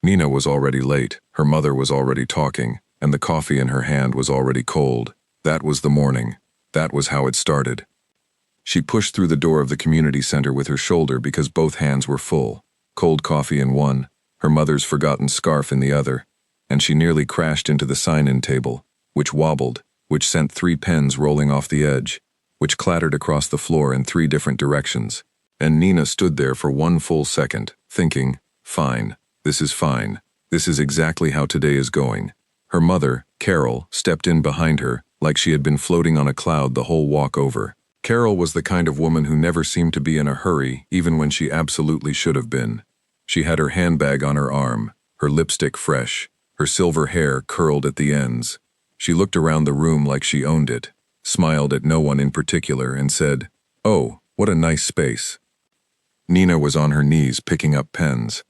Nina was already late, her mother was already talking, and the coffee in her hand was already cold. That was the morning. That was how it started. She pushed through the door of the community center with her shoulder because both hands were full. Cold coffee in one, her mother's forgotten scarf in the other, and she nearly crashed into the sign-in table, which wobbled, which sent 3 pens rolling off the edge, which clattered across the floor in 3 different directions. And Nina stood there for 1 full second, thinking, fine, this is fine. This is exactly how today is going. Her mother, Carol, stepped in behind her, like she had been floating on a cloud the whole walk over. Carol was the kind of woman who never seemed to be in a hurry, even when she absolutely should have been. She had her handbag on her arm, her lipstick fresh, her silver hair curled at the ends. She looked around the room like she owned it, smiled at no one in particular, and said, "Oh, what a nice space." Nina was on her knees picking up pens.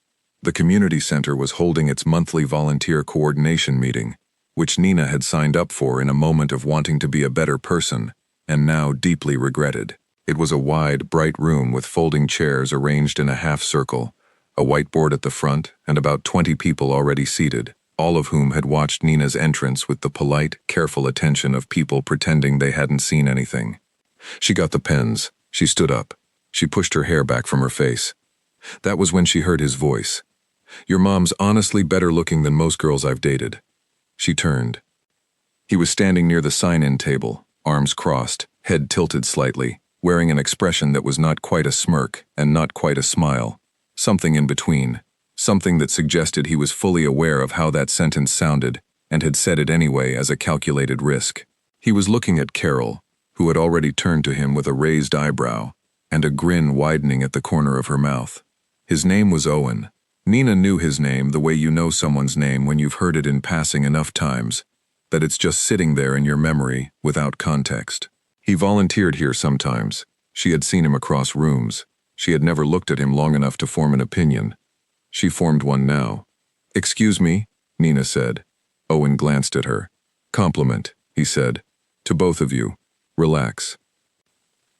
The community center was holding its monthly volunteer coordination meeting, which Nina had signed up for in a moment of wanting to be a better person, and now deeply regretted. It was a wide, bright room with folding chairs arranged in a half circle, a whiteboard at the front, and about 20 people already seated, all of whom had watched Nina's entrance with the polite, careful attention of people pretending they hadn't seen anything. She got the pens. She stood up. She pushed her hair back from her face. That was when she heard his voice. "Your mom's honestly better looking than most girls I've dated." She turned. He was standing near the sign-in table, arms crossed, head tilted slightly, wearing an expression that was not quite a smirk and not quite a smile. Something in between. Something that suggested he was fully aware of how that sentence sounded and had said it anyway as a calculated risk. He was looking at Carol, who had already turned to him with a raised eyebrow and a grin widening at the corner of her mouth. His name was Owen. Nina knew his name the way you know someone's name when you've heard it in passing enough times, that it's just sitting there in your memory without context. He volunteered here sometimes. She had seen him across rooms. She had never looked at him long enough to form an opinion. She formed one now. "Excuse me," Nina said. Owen glanced at her. "Compliment," he said. "To both of you. Relax."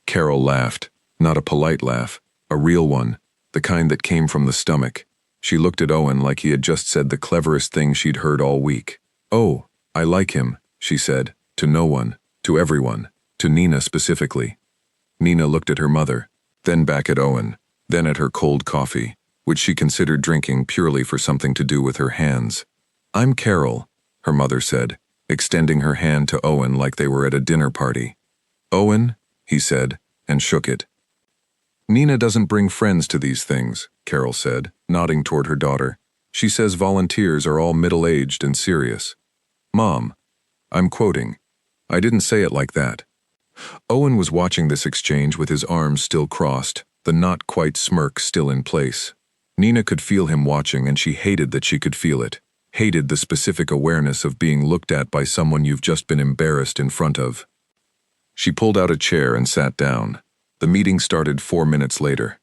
Carol laughed. Not a polite laugh, a real one, the kind that came from the stomach. She looked at Owen like he had just said the cleverest thing she'd heard all week. "Oh, I like him," she said, to no one, to everyone, to Nina specifically. Nina looked at her mother, then back at Owen, then at her cold coffee, which she considered drinking purely for something to do with her hands. "I'm Carol," her mother said, extending her hand to Owen like they were at a dinner party. "Owen," he said, and shook it. "Nina doesn't bring friends to these things," Carol said, nodding toward her daughter. "She says volunteers are all middle-aged and serious." "Mom," I'm quoting. "I didn't say it like that." Owen was watching this exchange with his arms still crossed, the not-quite smirk still in place. Nina could feel him watching, and she hated that she could feel it, hated the specific awareness of being looked at by someone you've just been embarrassed in front of. She pulled out a chair and sat down. The meeting started 4 minutes later.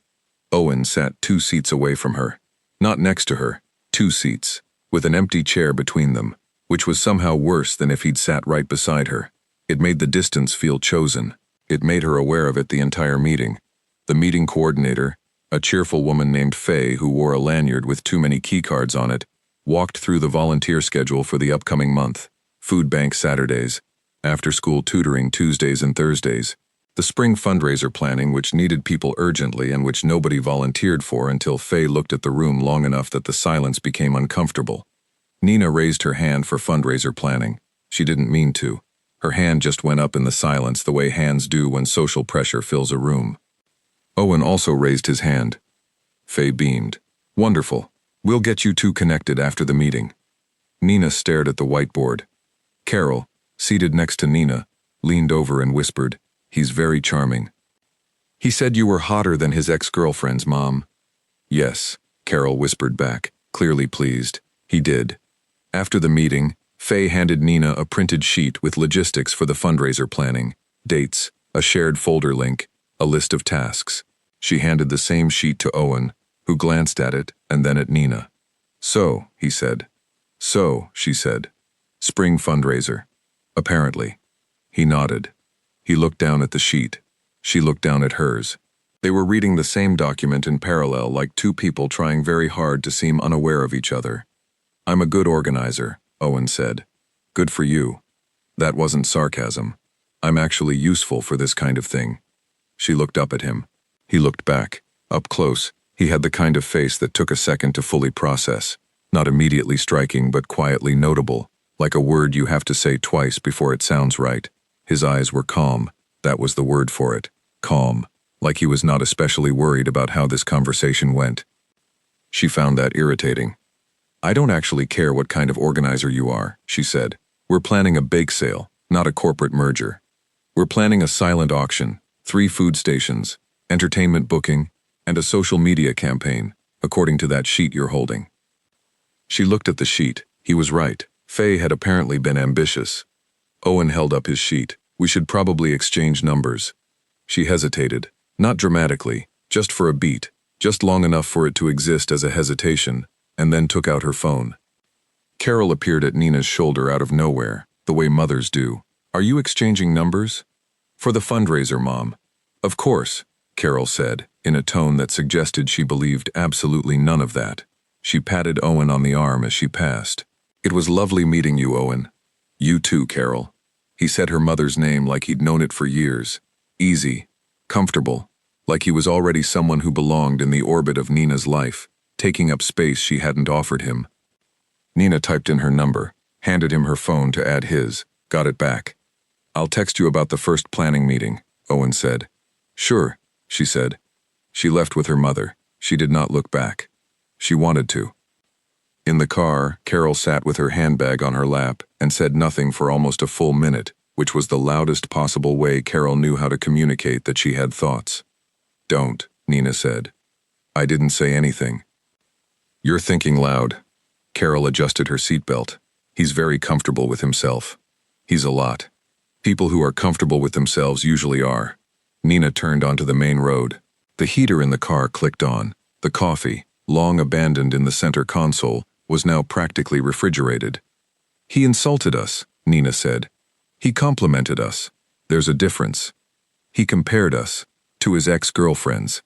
Owen sat 2 seats away from her. Not next to her, 2 seats, with an empty chair between them, which was somehow worse than if he'd sat right beside her. It made the distance feel chosen. It made her aware of it the entire meeting. The meeting coordinator, a cheerful woman named Faye who wore a lanyard with too many keycards on it, walked through the volunteer schedule for the upcoming month. Food bank Saturdays, after-school tutoring Tuesdays and Thursdays, the spring fundraiser planning which needed people urgently and which nobody volunteered for until Faye looked at the room long enough that the silence became uncomfortable. Nina raised her hand for fundraiser planning. She didn't mean to. Her hand just went up in the silence the way hands do when social pressure fills a room. Owen also raised his hand. Faye beamed. "Wonderful. We'll get you 2 connected after the meeting." Nina stared at the whiteboard. Carol, seated next to Nina, leaned over and whispered, "He's very charming." "He said you were hotter than his ex-girlfriends, Mom." "Yes," Carol whispered back, clearly pleased. "He did." After the meeting, Faye handed Nina a printed sheet with logistics for the fundraiser planning, dates, a shared folder link, a list of tasks. She handed the same sheet to Owen, who glanced at it and then at Nina. "So," he said. "So," she said. "Spring fundraiser. Apparently." He nodded. He looked down at the sheet. She looked down at hers. They were reading the same document in parallel, like two people trying very hard to seem unaware of each other. "I'm a good organizer," Owen said. "Good for you." That wasn't sarcasm. "I'm actually useful for this kind of thing." She looked up at him. He looked back. Up close, he had the kind of face that took a second to fully process, not immediately striking but quietly notable, like a word you have to say twice before it sounds right. His eyes were calm. That was the word for it. Calm. Like he was not especially worried about how this conversation went. She found that irritating. "I don't actually care what kind of organizer you are," she said. "We're planning a bake sale, not a corporate merger. We're planning a silent auction, 3 food stations, entertainment booking, and a social media campaign, according to that sheet you're holding." She looked at the sheet. He was right. Faye had apparently been ambitious. Owen held up his sheet. "We should probably exchange numbers." She hesitated. Not dramatically, just for a beat, just long enough for it to exist as a hesitation, and then took out her phone. Carol appeared at Nina's shoulder out of nowhere, the way mothers do. "Are you exchanging numbers?" "For the fundraiser, Mom." "Of course," Carol said, in a tone that suggested she believed absolutely none of that. She patted Owen on the arm as she passed. "It was lovely meeting you, Owen." "You too, Carol." He said her mother's name like he'd known it for years. Easy. Comfortable, like he was already someone who belonged in the orbit of Nina's life, taking up space she hadn't offered him. Nina typed in her number, handed him her phone to add his, got it back. "I'll text you about the first planning meeting," Owen said. "Sure," she said. She left with her mother. She did not look back. She wanted to. In the car, Carol sat with her handbag on her lap and said nothing for almost a full minute, which was the loudest possible way Carol knew how to communicate that she had thoughts. "Don't," Nina said. "I didn't say anything." "You're thinking loud." Carol adjusted her seatbelt. "He's very comfortable with himself." "He's a lot. People who are comfortable with themselves usually are." Nina turned onto the main road. The heater in the car clicked on. The coffee, long abandoned in the center console, was now practically refrigerated. "He insulted us," Nina said. "He complimented us. There's a difference. He compared us to his ex-girlfriends."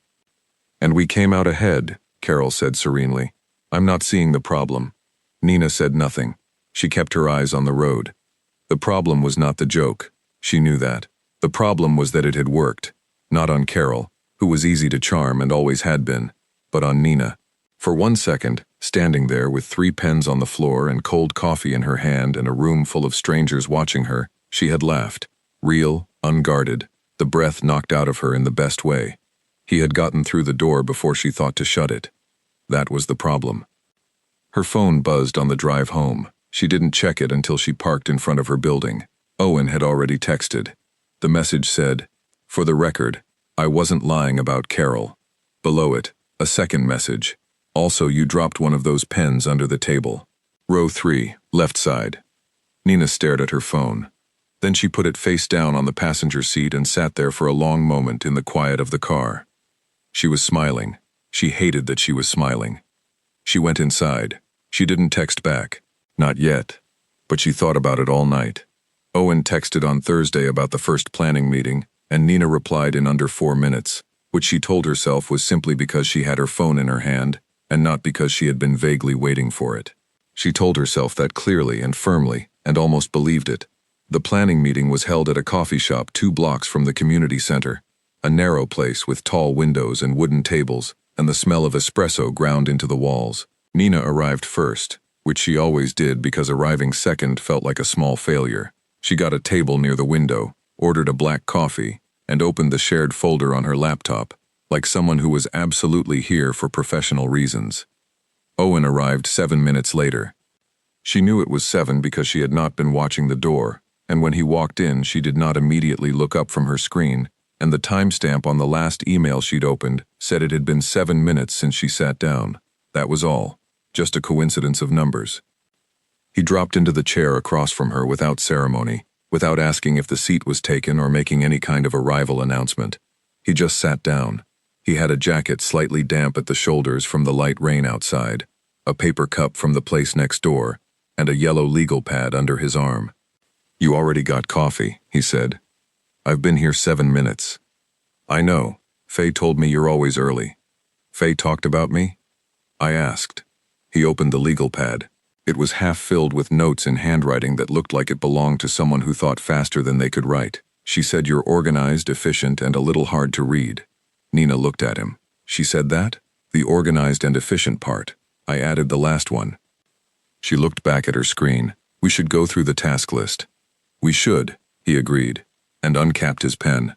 "And we came out ahead," Carol said serenely. "I'm not seeing the problem." Nina said nothing. She kept her eyes on the road. The problem was not the joke. She knew that. The problem was that it had worked. Not on Carol, who was easy to charm and always had been, but on Nina. For 1 second, standing there with 3 pens on the floor and cold coffee in her hand and a room full of strangers watching her, she had laughed. Real, unguarded, the breath knocked out of her in the best way. He had gotten through the door before she thought to shut it. That was the problem. Her phone buzzed on the drive home. She didn't check it until she parked in front of her building. Owen had already texted. The message said, "For the record, I wasn't lying about Carol." Below it, a second message. "Also, you dropped one of those pens under the table. Row 3, left side." Nina stared at her phone. Then she put it face down on the passenger seat and sat there for a long moment in the quiet of the car. She was smiling. She hated that she was smiling. She went inside. She didn't text back. Not yet. But she thought about it all night. Owen texted on Thursday about the first planning meeting, and Nina replied in under 4 minutes, which she told herself was simply because she had her phone in her hand, and not because she had been vaguely waiting for it. She told herself that clearly and firmly, and almost believed it. The planning meeting was held at a coffee shop 2 blocks from the community center, a narrow place with tall windows and wooden tables, and the smell of espresso ground into the walls. Nina arrived first, which she always did because arriving second felt like a small failure. She got a table near the window, ordered a black coffee, and opened the shared folder on her laptop, like someone who was absolutely here for professional reasons. Owen arrived 7 minutes later. She knew it was 7 because she had not been watching the door, and when he walked in, she did not immediately look up from her screen, and the timestamp on the last email she'd opened said it had been 7 minutes since she sat down. That was all. Just a coincidence of numbers. He dropped into the chair across from her without ceremony, without asking if the seat was taken or making any kind of arrival announcement. He just sat down. He had a jacket slightly damp at the shoulders from the light rain outside, a paper cup from the place next door, and a yellow legal pad under his arm. "You already got coffee," he said. "I've been here 7 minutes." "I know." Faye told me you're always early. Faye talked about me? I asked. He opened the legal pad. It was half filled with notes in handwriting that looked like it belonged to someone who thought faster than they could write. She said you're organized, efficient, and a little hard to read. Nina looked at him. She said that? The organized and efficient part. I added the last one. She looked back at her screen. We should go through the task list. We should, he agreed, and uncapped his pen.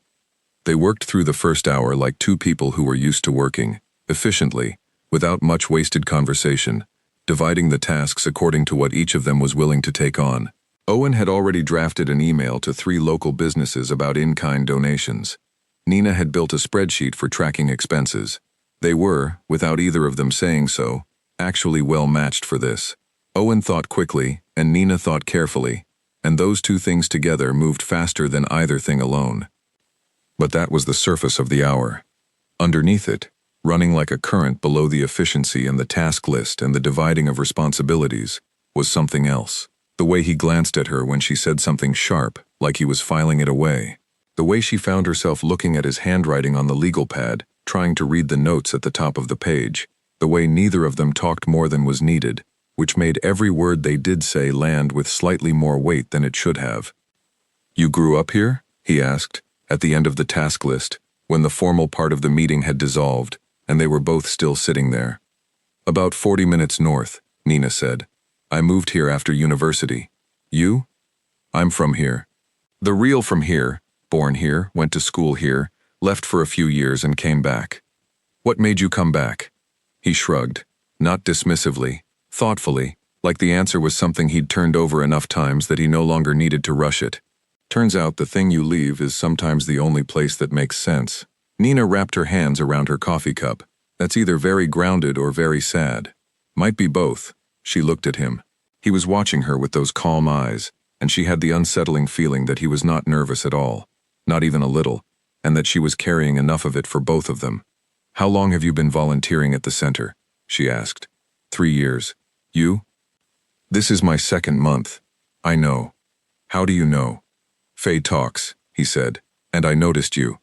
They worked through the first hour like two people who were used to working, efficiently, without much wasted conversation, dividing the tasks according to what each of them was willing to take on. Owen had already drafted an email to 3 local businesses about in-kind donations. Nina had built a spreadsheet for tracking expenses. They were, without either of them saying so, actually well matched for this. Owen thought quickly, and Nina thought carefully, and those two things together moved faster than either thing alone. But that was the surface of the hour. Underneath it, running like a current below the efficiency and the task list and the dividing of responsibilities, was something else. The way he glanced at her when she said something sharp, like he was filing it away. The way she found herself looking at his handwriting on the legal pad, trying to read the notes at the top of the page. The way neither of them talked more than was needed, which made every word they did say land with slightly more weight than it should have. You grew up here? He asked, at the end of the task list, when the formal part of the meeting had dissolved, and they were both still sitting there. About 40 minutes north, Nina said. I moved here after university. You? I'm from here. The real from here, born here, went to school here, left for a few years and came back. What made you come back? He shrugged, not dismissively, thoughtfully, like the answer was something he'd turned over enough times that he no longer needed to rush it. Turns out the thing you leave is sometimes the only place that makes sense. Nina wrapped her hands around her coffee cup. That's either very grounded or very sad. Might be both. She looked at him. He was watching her with those calm eyes, and she had the unsettling feeling that he was not nervous at all, not even a little, and that she was carrying enough of it for both of them. How long have you been volunteering at the center? She asked. 3 years. You? This is my 2nd month. I know. How do you know? Faye talks, he said, and I noticed you.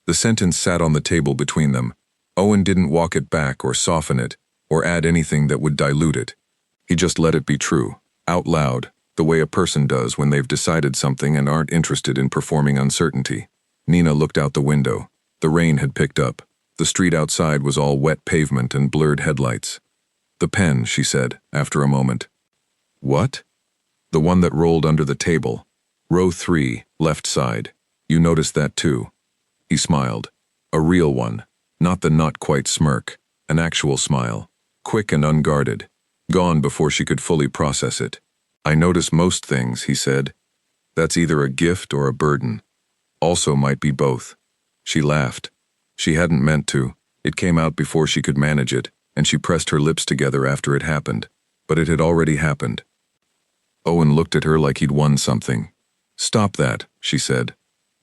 The sentence sat on the table between them. Owen didn't walk it back or soften it, or add anything that would dilute it. He just let it be true, out loud, the way a person does when they've decided something and aren't interested in performing uncertainty. Nina looked out the window. The rain had picked up. The street outside was all wet pavement and blurred headlights. The pen, she said, after a moment. What? The one that rolled under the table. Row 3, left side. You noticed that too. He smiled. A real one. Not the not-quite smirk. An actual smile. Quick and unguarded. Gone before she could fully process it. I notice most things, he said. That's either a gift or a burden. Also might be both. She laughed. She hadn't meant to. It came out before she could manage it, and she pressed her lips together after it happened. But it had already happened. Owen looked at her like he'd won something. Stop that, she said.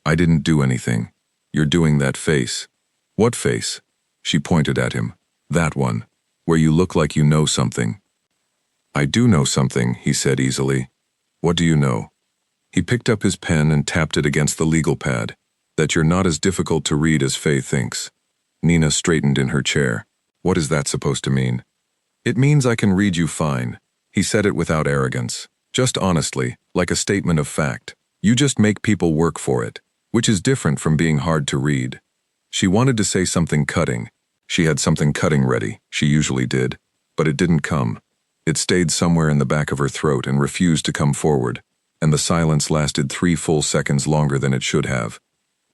I didn't do anything. You're doing that face. What face? She pointed at him. That one, where you look like you know something. I do know something, he said easily. What do you know? He picked up his pen and tapped it against the legal pad. That you're not as difficult to read as Faye thinks. Nina straightened in her chair. What is that supposed to mean? It means I can read you fine. He said it without arrogance. Just honestly, like a statement of fact. You just make people work for it, which is different from being hard to read. She wanted to say something cutting. She had something cutting ready, she usually did, but it didn't come. It stayed somewhere in the back of her throat and refused to come forward, and the silence lasted 3 full seconds longer than it should have.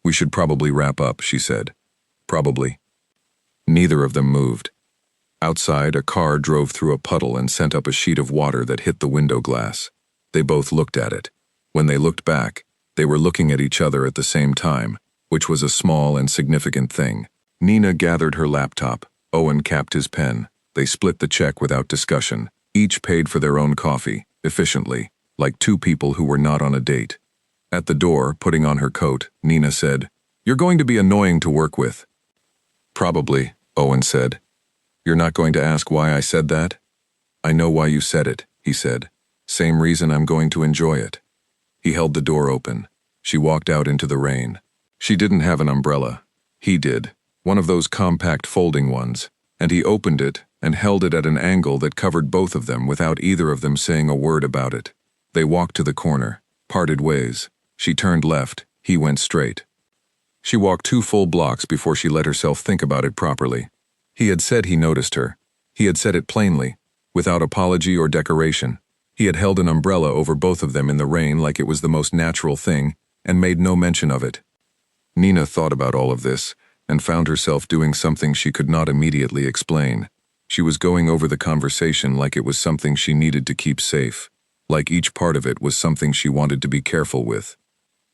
We should probably wrap up, she said. Probably. Neither of them moved. Outside, a car drove through a puddle and sent up a sheet of water that hit the window glass. They both looked at it. When they looked back, they were looking at each other at the same time, which was a small and significant thing. Nina gathered her laptop. Owen capped his pen. They split the check without discussion. Each paid for their own coffee, efficiently, like 2 people who were not on a date. At the door, putting on her coat, Nina said, You're going to be annoying to work with. Probably, Owen said. You're not going to ask why I said that? I know why you said it, he said. Same reason I'm going to enjoy it. He held the door open. She walked out into the rain. She didn't have an umbrella. He did. one of those compact folding ones, and he opened it and held it at an angle that covered both of them without either of them saying a word about it. They walked to the corner, parted ways. She turned left, he went straight. She walked 2 full blocks before she let herself think about it properly. He had said he noticed her. He had said it plainly, without apology or decoration. He had held an umbrella over both of them in the rain like it was the most natural thing, and made no mention of it. Nina thought about all of this, and found herself doing something she could not immediately explain. She was going over the conversation like it was something she needed to keep safe, like each part of it was something she wanted to be careful with.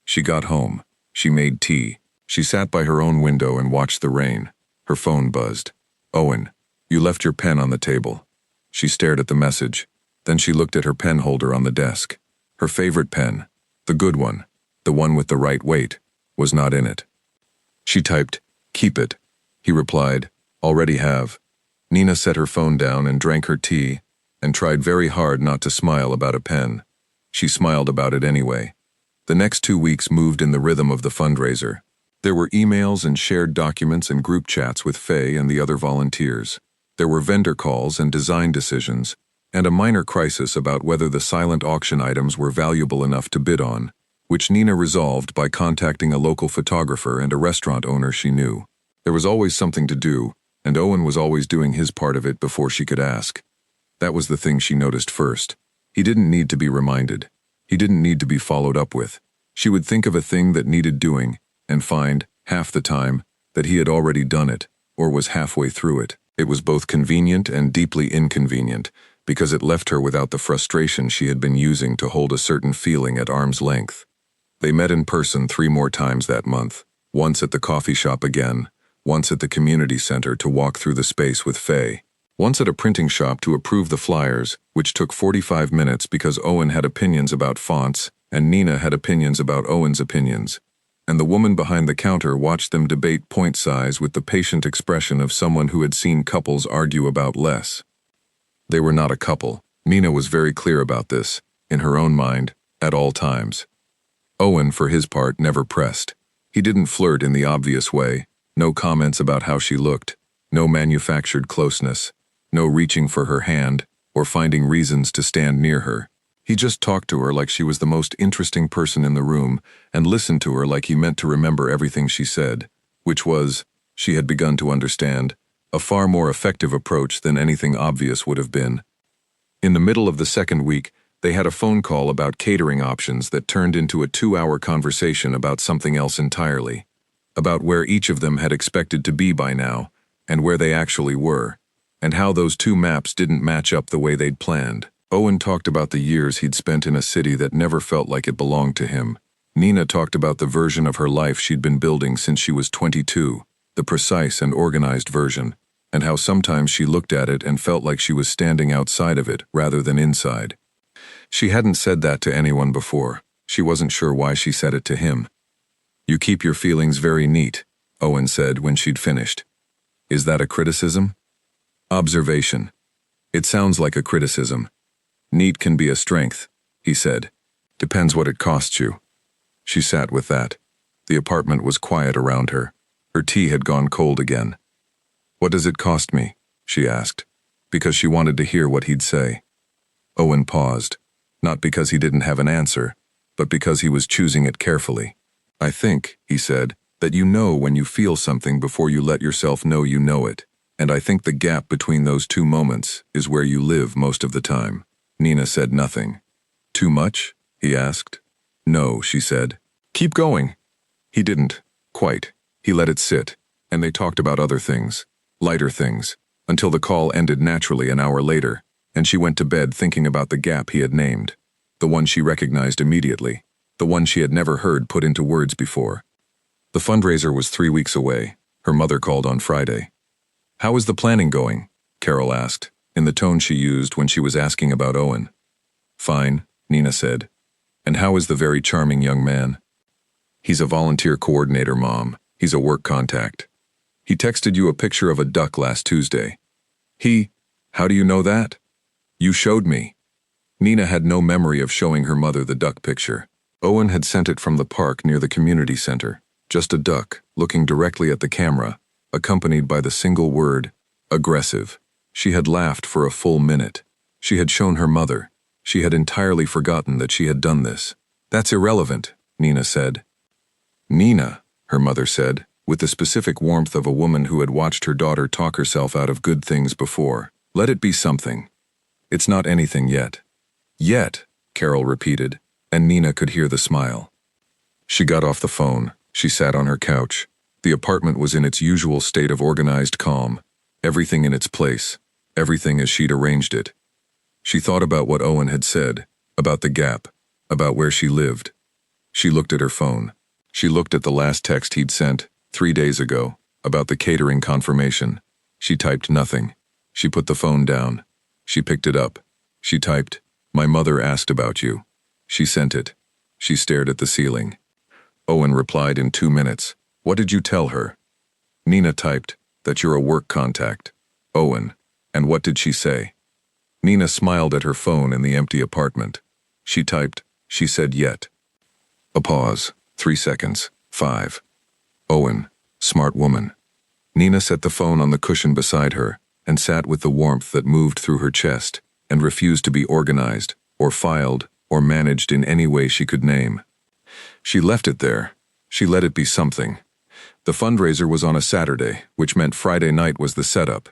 She got home. She made tea. She sat by her own window and watched the rain. Her phone buzzed. "Owen, you left your pen on the table." She stared at the message. Then she looked at her pen holder on the desk. Her favorite pen, the good one, the one with the right weight, was not in it. She typed, "Keep it." He replied, "Already have." Nina set her phone down and drank her tea, and tried very hard not to smile about a pen. She smiled about it anyway. The next 2 weeks moved in the rhythm of the fundraiser. There were emails and shared documents and group chats with Faye and the other volunteers. There were vendor calls and design decisions, and a minor crisis about whether the silent auction items were valuable enough to bid on, which Nina resolved by contacting a local photographer and a restaurant owner she knew. There was always something to do, and Owen was always doing his part of it before she could ask. That was the thing she noticed first. He didn't need to be reminded. He didn't need to be followed up with. She would think of a thing that needed doing, and find, half the time, that he had already done it, or was halfway through it. It was both convenient and deeply inconvenient, because it left her without the frustration she had been using to hold a certain feeling at arm's length. They met in person 3 more times that month, once at the coffee shop again, once at the community center to walk through the space with Faye, once at a printing shop to approve the flyers, which took 45 minutes because Owen had opinions about fonts and Nina had opinions about Owen's opinions, and the woman behind the counter watched them debate point size with the patient expression of someone who had seen couples argue about less. They were not a couple. Nina was very clear about this, in her own mind, at all times. Owen, for his part, never pressed. He didn't flirt in the obvious way, no comments about how she looked, no manufactured closeness, no reaching for her hand, or finding reasons to stand near her. He just talked to her like she was the most interesting person in the room, and listened to her like he meant to remember everything she said, which was, she had begun to understand, a far more effective approach than anything obvious would have been. In the middle of the second week, they had a phone call about catering options that turned into a 2-hour conversation about something else entirely, about where each of them had expected to be by now, and where they actually were, and how those 2 maps didn't match up the way they'd planned. Owen talked about the years he'd spent in a city that never felt like it belonged to him. Nina talked about the version of her life she'd been building since she was 22, the precise and organized version, and how sometimes she looked at it and felt like she was standing outside of it rather than inside. She hadn't said that to anyone before. She wasn't sure why she said it to him. "You keep your feelings very neat," Owen said when she'd finished. "Is that a criticism?" "Observation. It sounds like a criticism. Neat can be a strength," he said. "Depends what it costs you." She sat with that. The apartment was quiet around her. Her tea had gone cold again. "What does it cost me?" she asked, because she wanted to hear what he'd say. Owen paused, not because he didn't have an answer, but because he was choosing it carefully. "I think," he said, "that you know when you feel something before you let yourself know you know it, and I think the gap between those 2 moments is where you live most of the time." Nina said nothing. "Too much?" he asked. "No," she said. "Keep going." He didn't, quite. He let it sit, and they talked about other things, lighter things, until the call ended naturally an hour later, and she went to bed thinking about the gap he had named, the one she recognized immediately, the one she had never heard put into words before. The fundraiser was 3 weeks away. Her mother called on Friday. "How is the planning going?" Carol asked, in the tone she used when she was asking about Owen. "Fine," Nina said. "And how is the very charming young man?" "He's a volunteer coordinator, Mom. He's a work contact. He texted you a picture of a duck last Tuesday." How do you know that?" "You showed me." Nina had no memory of showing her mother the duck picture. Owen had sent it from the park near the community center. Just a duck, looking directly at the camera, accompanied by the single word, aggressive. She had laughed for a full minute. She had shown her mother. She had entirely forgotten that she had done this. That's irrelevant, Nina said. Nina, her mother said, with the specific warmth of a woman who had watched her daughter talk herself out of good things before. Let it be something. It's not anything yet. Yet, Carol repeated, and Nina could hear the smile. She got off the phone. She sat on her couch. The apartment was in its usual state of organized calm. Everything in its place. Everything as she'd arranged it. She thought about what Owen had said, about the gap, about where she lived. She looked at her phone. She looked at the last text he'd sent, 3 days ago, about the catering confirmation. She typed nothing. She put the phone down. She picked it up. She typed, "My mother asked about you." She sent it. She stared at the ceiling. Owen replied in 2 minutes. "What did you tell her?" Nina typed, "That you're a work contact." Owen, "And what did she say?" Nina smiled at her phone in the empty apartment. She typed, "She said yet." A pause, 3 seconds, 5. Owen, smart woman. Nina set the phone on the cushion beside her and sat with the warmth that moved through her chest and refused to be organized or filed or managed in any way she could name. She left it there. She let it be something. The fundraiser was on a Saturday, which meant Friday night was the setup,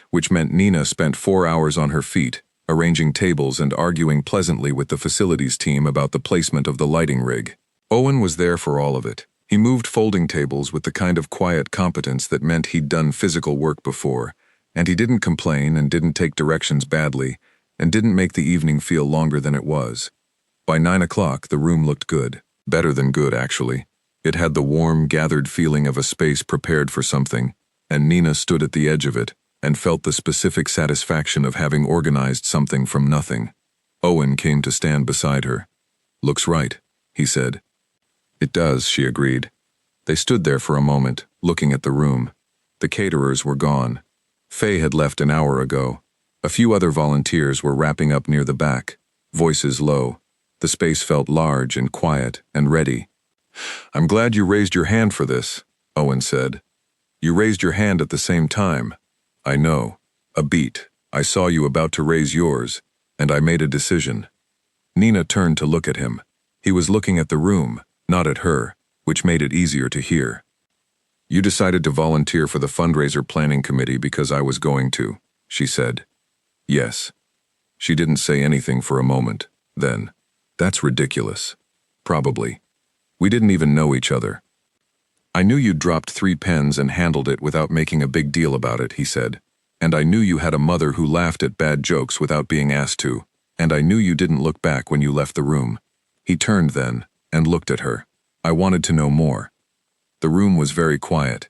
which meant Nina spent 4 hours on her feet, arranging tables and arguing pleasantly with the facilities team about the placement of the lighting rig. Owen was there for all of it. He moved folding tables with the kind of quiet competence that meant he'd done physical work before, and he didn't complain and didn't take directions badly, and didn't make the evening feel longer than it was. By 9 o'clock, the room looked good. Better than good, actually. It had the warm, gathered feeling of a space prepared for something, and Nina stood at the edge of it and felt the specific satisfaction of having organized something from nothing. Owen came to stand beside her. "Looks right," he said. "It does," she agreed. They stood there for a moment, looking at the room. The caterers were gone. Faye had left an hour ago. A few other volunteers were wrapping up near the back, voices low. The space felt large and quiet and ready. "I'm glad you raised your hand for this," Owen said. "You raised your hand at the same time." "I know. A beat. I saw you about to raise yours, and I made a decision." Nina turned to look at him. He was looking at the room, not at her, which made it easier to hear. "You decided to volunteer for the fundraiser planning committee because I was going to," she said. "Yes." She didn't say anything for a moment. Then, "That's ridiculous." "Probably. We didn't even know each other." "I knew you'd dropped 3 pens and handled it without making a big deal about it," he said. "And I knew you had a mother who laughed at bad jokes without being asked to. And I knew you didn't look back when you left the room." He turned then and looked at her. "I wanted to know more." The room was very quiet.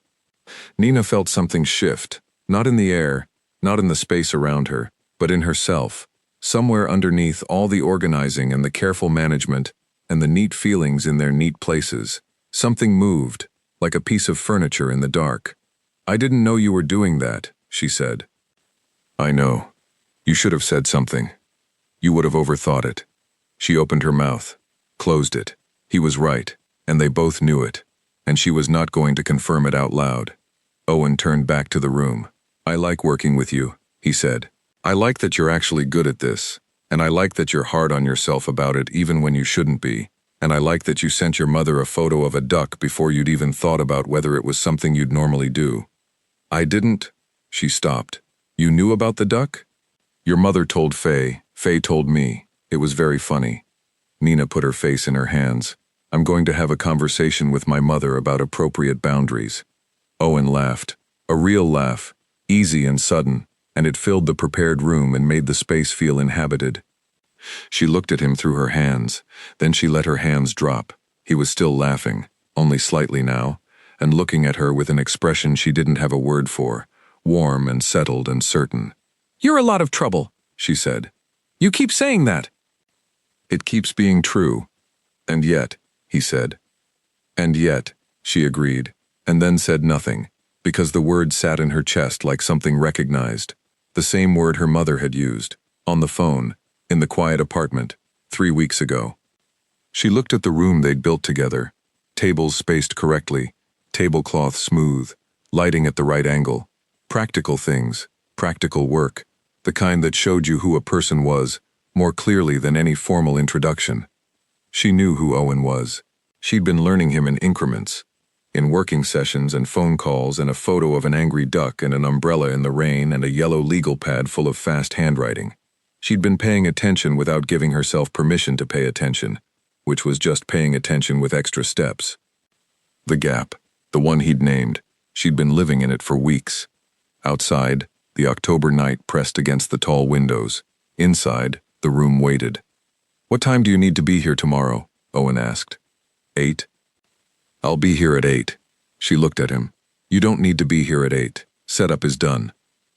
Nina felt something shift, not in the air, not in the space around her, but in herself, somewhere underneath all the organizing and the careful management and the neat feelings in their neat places. Something moved, like a piece of furniture in the dark. "I didn't know you were doing that," she said. "I know. You should have said something. You would have overthought it." She opened her mouth, closed it. He was right, and they both knew it, and she was not going to confirm it out loud. Owen turned back to the room. "I like working with you," he said. "I like that you're actually good at this, and I like that you're hard on yourself about it even when you shouldn't be, and I like that you sent your mother a photo of a duck before you'd even thought about whether it was something you'd normally do." "I didn't." She stopped. "You knew about the duck?" "Your mother told Faye. Faye told me. It was very funny." Nina put her face in her hands. "I'm going to have a conversation with my mother about appropriate boundaries." Owen laughed. A real laugh, easy and sudden, and it filled the prepared room and made the space feel inhabited. She looked at him through her hands, then she let her hands drop. He was still laughing, only slightly now, and looking at her with an expression she didn't have a word for, warm and settled and certain. "You're a lot of trouble," she said. "You keep saying that." "It keeps being true." "And yet," he said. "And yet," she agreed, and then said nothing, because the word sat in her chest like something recognized, the same word her mother had used, on the phone, in the quiet apartment, 3 weeks ago. She looked at the room they'd built together, tables spaced correctly, tablecloth smooth, Lighting at the right angle. Practical things. Practical work. The kind that showed you who a person was, more clearly than any formal introduction. She knew who Owen was. She'd been learning him in increments. In working sessions and phone calls and a photo of an angry duck and an umbrella in the rain and a yellow legal pad full of fast handwriting. She'd been paying attention without giving herself permission to pay attention, which was just paying attention with extra steps. The gap, the one he'd named, she'd been living in it for weeks. Outside, the October night pressed against the tall windows. Inside, the room waited. "What time do you need to be here tomorrow?" Owen asked. 8. "I'll be here at 8. She looked at him. "You don't need to be here at 8. Setup is done."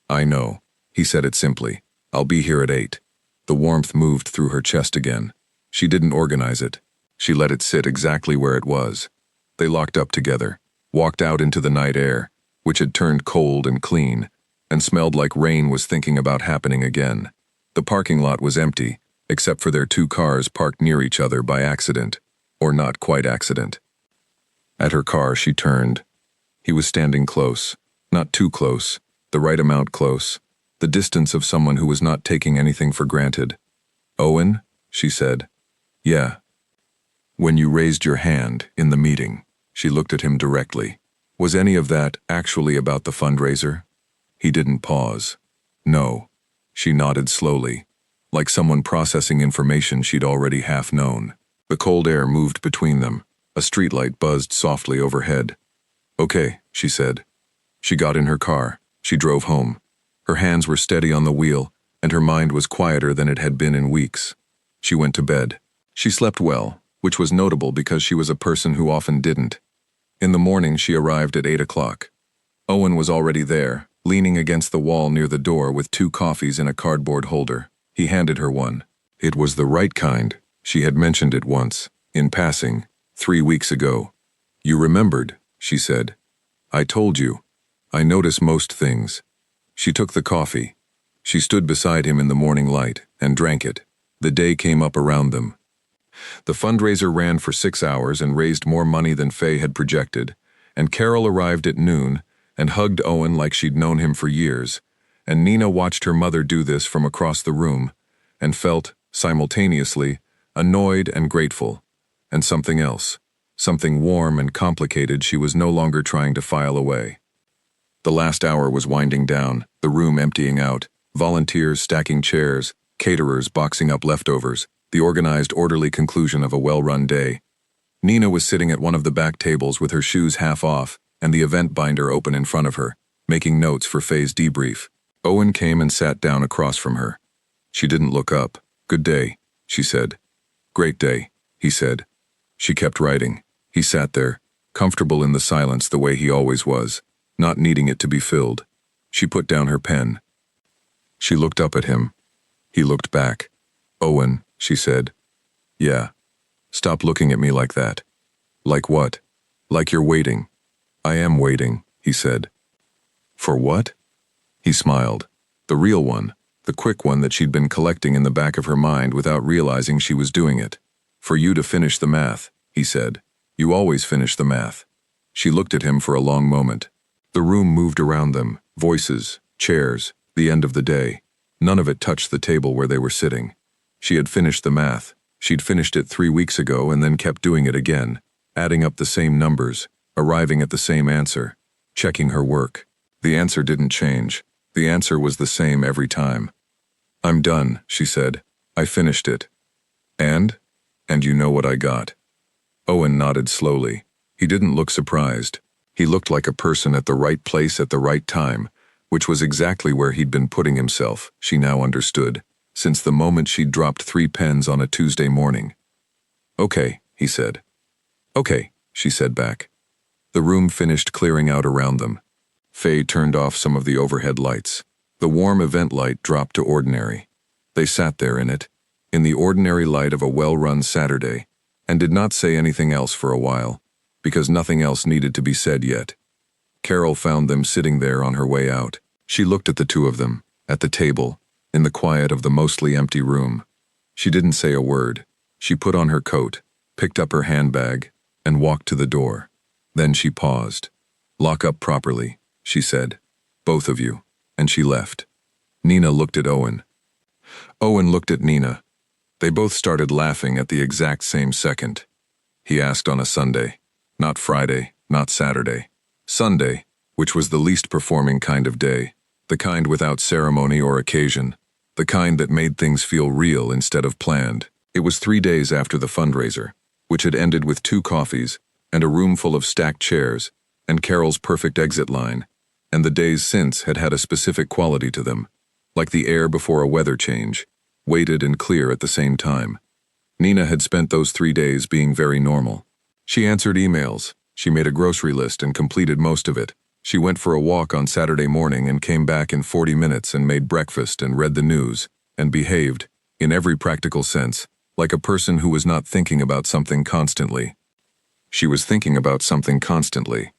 "I know." He said it simply. "I'll be here at 8. The warmth moved through her chest again. She didn't organize it. She let it sit exactly where it was. They locked up together, walked out into the night air, which had turned cold and clean, and smelled like rain was thinking about happening again. The parking lot was empty, except for their 2 cars parked near each other by accident, or not quite accident. At her car, she turned. He was standing close, not too close, the right amount close, the distance of someone who was not taking anything for granted. "Owen?" she said. "Yeah." "When you raised your hand in the meeting," she looked at him directly. "Was any of that actually about the fundraiser?" He didn't pause. "No." She nodded slowly, like someone processing information she'd already half known. The cold air moved between them. A streetlight buzzed softly overhead. "Okay," she said. She got in her car. She drove home. Her hands were steady on the wheel, and her mind was quieter than it had been in weeks. She went to bed. She slept well, which was notable because she was a person who often didn't. In the morning, she arrived at 8 o'clock. Owen was already there, leaning against the wall near the door with 2 coffees in a cardboard holder. He handed her one. It was the right kind. She had mentioned it once, in passing, 3 weeks ago. "You remembered," she said. "I told you. I notice most things." She took the coffee. She stood beside him in the morning light and drank it. The day came up around them. The fundraiser ran for 6 hours and raised more money than Faye had projected, and Carol arrived at noon and hugged Owen like she'd known him for years, and Nina watched her mother do this from across the room and felt, simultaneously, annoyed and grateful, and something else, something warm and complicated she was no longer trying to file away. The last hour was winding down, the room emptying out, volunteers stacking chairs, caterers boxing up leftovers, the organized, orderly conclusion of a well-run day. Nina was sitting at one of the back tables with her shoes half off and the event binder open in front of her, making notes for Faye's debrief. Owen came and sat down across from her. She didn't look up. "Good day," she said. "Great day," he said. She kept writing. He sat there, comfortable in the silence the way he always was, not needing it to be filled. She put down her pen. She looked up at him. He looked back. "Owen," she said. "Yeah. Stop looking at me like that." "Like what?" "Like you're waiting." "I am waiting," he said. "For what?" He smiled. The real one, the quick one that she'd been collecting in the back of her mind without realizing she was doing it. "For you to finish the math," he said. "You always finish the math." She looked at him for a long moment. The room moved around them, voices, chairs, the end of the day. None of it touched the table where they were sitting. She had finished the math. She'd finished it 3 weeks ago and then kept doing it again, adding up the same numbers, arriving at the same answer, checking her work. The answer didn't change. The answer was the same every time. "I'm done," she said. "I finished it." And you know what I got?" Owen nodded slowly. He didn't look surprised. He looked like a person at the right place at the right time, which was exactly where he'd been putting himself, she now understood, since the moment she'd dropped 3 pens on a Tuesday morning. "Okay," he said. "Okay," she said back. The room finished clearing out around them. Faye turned off some of the overhead lights. The warm event light dropped to ordinary. They sat there in it, in the ordinary light of a well-run Saturday, and did not say anything else for a while, because nothing else needed to be said yet. Carol found them sitting there on her way out. She looked at the 2 of them, at the table, in the quiet of the mostly empty room. She didn't say a word. She put on her coat, picked up her handbag, and walked to the door. Then she paused. "Lock up properly," she said. Both of you. And she left. Nina looked at Owen. Owen looked at Nina. They both started laughing at the exact same second. He asked on a Sunday. Not Friday, not Saturday. Sunday, which was the least performing kind of day. The kind without ceremony or occasion. The kind that made things feel real instead of planned. It was 3 days after the fundraiser, which had ended with 2 coffees, and a room full of stacked chairs, and Carol's perfect exit line, and the days since had had a specific quality to them, like the air before a weather change, weighted and clear at the same time. Nina had spent those 3 days being very normal. She answered emails, she made a grocery list and completed most of it. She went for a walk on Saturday morning and came back in 40 minutes and made breakfast and read the news, and behaved, in every practical sense, like a person who was not thinking about something constantly. She was thinking about something constantly.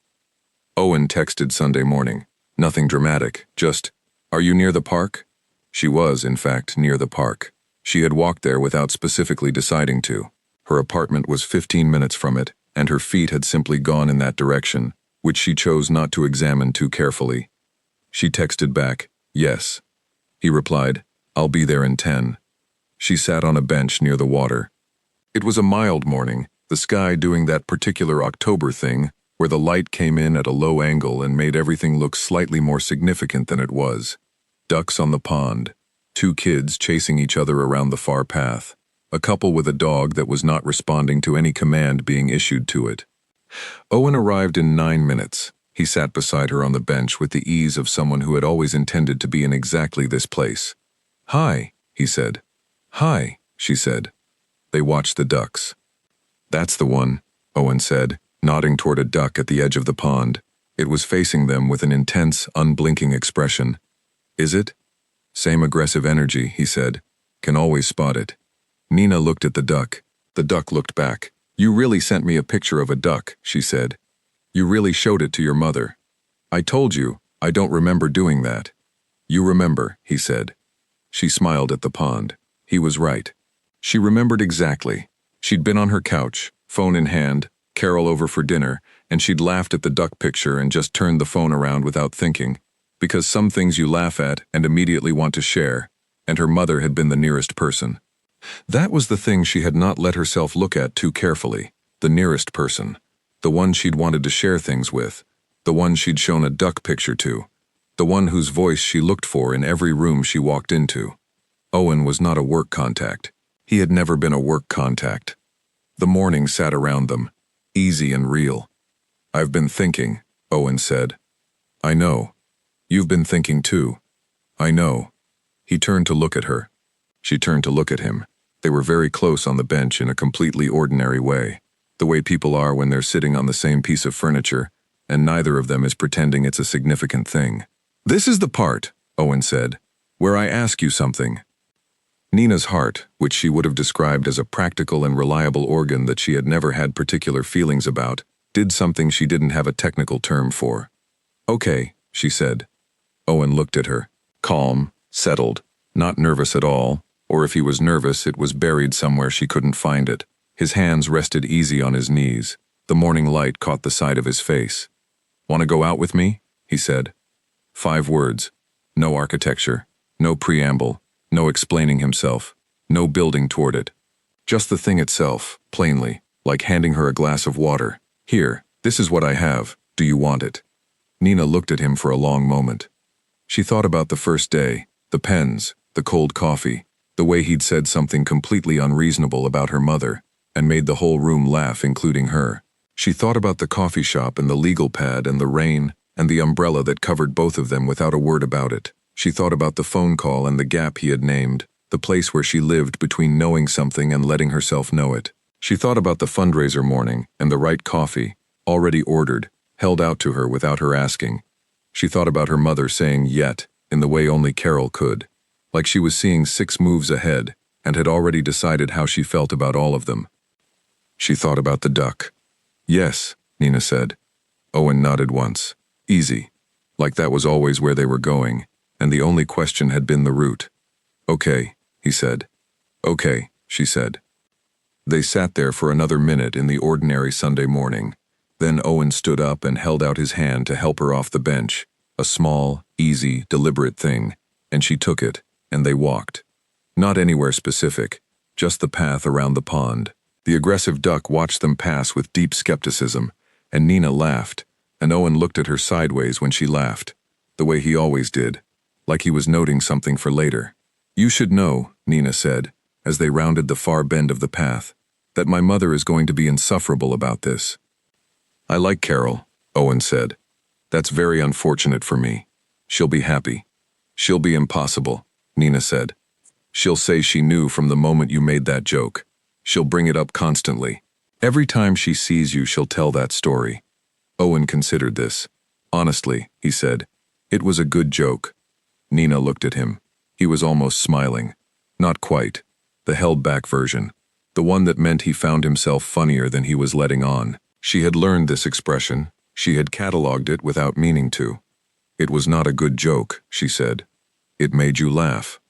Owen texted Sunday morning. Nothing dramatic, just, "Are you near the park?" She was, in fact, near the park. She had walked there without specifically deciding to. Her apartment was 15 minutes from it, and her feet had simply gone in that direction, which she chose not to examine too carefully. She texted back, "Yes." He replied, "I'll be there in 10. She sat on a bench near the water. It was a mild morning, the sky doing that particular October thing, where the light came in at a low angle and made everything look slightly more significant than it was. Ducks on the pond, 2 kids chasing each other around the far path, a couple with a dog that was not responding to any command being issued to it. Owen arrived in 9 minutes. He sat beside her on the bench with the ease of someone who had always intended to be in exactly this place. "Hi," he said. "Hi," she said. They watched the ducks. "That's the one," Owen said, nodding toward a duck at the edge of the pond. It was facing them with an intense, unblinking expression. "Is it?" "Same aggressive energy," he said. "Can always spot it." Nina looked at the duck. The duck looked back. "You really sent me a picture of a duck," she said. "You really showed it to your mother." "I told you, I don't remember doing that." "You remember," he said. She smiled at the pond. He was right. She remembered exactly. She'd been on her couch, phone in hand, Carol over for dinner, and she'd laughed at the duck picture and just turned the phone around without thinking, because some things you laugh at and immediately want to share, and her mother had been the nearest person. That was the thing she had not let herself look at too carefully, the nearest person, the one she'd wanted to share things with, the one she'd shown a duck picture to, the one whose voice she looked for in every room she walked into. Owen was not a work contact. He had never been a work contact. The morning sat around them, easy and real. "I've been thinking," Owen said. "I know. You've been thinking too." "I know." He turned to look at her. She turned to look at him. They were very close on the bench in a completely ordinary way, the way people are when they're sitting on the same piece of furniture, and neither of them is pretending it's a significant thing. "This is the part," Owen said, "where I ask you something." Nina's heart, which she would have described as a practical and reliable organ that she had never had particular feelings about, did something she didn't have a technical term for. "Okay," she said. Owen looked at her, calm, settled, not nervous at all, or if he was nervous, it was buried somewhere she couldn't find it. His hands rested easy on his knees. The morning light caught the side of his face. "Want to go out with me?" he said. 5 words. No architecture, no preamble, no explaining himself, no building toward it. Just the thing itself, plainly, like handing her a glass of water. "Here, this is what I have. Do you want it?" Nina looked at him for a long moment. She thought about the first day, the pens, the cold coffee, the way he'd said something completely unreasonable about her mother, and made the whole room laugh, including her. She thought about the coffee shop and the legal pad and the rain and the umbrella that covered both of them without a word about it. She thought about the phone call and the gap he had named, the place where she lived between knowing something and letting herself know it. She thought about the fundraiser morning and the right coffee, already ordered, held out to her without her asking. She thought about her mother saying "yet" in the way only Carol could, like she was seeing 6 moves ahead and had already decided how she felt about all of them. She thought about the duck. "Yes," Nina said. Owen nodded once. Easy. Like that was always where they were going, and the only question had been the route. "Okay," he said. "Okay," she said. They sat there for another minute in the ordinary Sunday morning. Then Owen stood up and held out his hand to help her off the bench. A small, easy, deliberate thing, and she took it, and they walked. Not anywhere specific, just the path around the pond. The aggressive duck watched them pass with deep skepticism, and Nina laughed, and Owen looked at her sideways when she laughed, the way he always did, like he was noting something for later. "You should know," Nina said, as they rounded the far bend of the path, "that my mother is going to be insufferable about this." "I like Carol," Owen said. "That's very unfortunate for me. She'll be happy." "She'll be impossible," Nina said. "She'll say she knew from the moment you made that joke. She'll bring it up constantly. Every time she sees you, she'll tell that story." Owen considered this. "Honestly," he said, "it was a good joke." Nina looked at him. He was almost smiling. Not quite. The held-back version. The one that meant he found himself funnier than he was letting on. She had learned this expression. She had catalogued it without meaning to. "It was not a good joke," she said. "It made you laugh.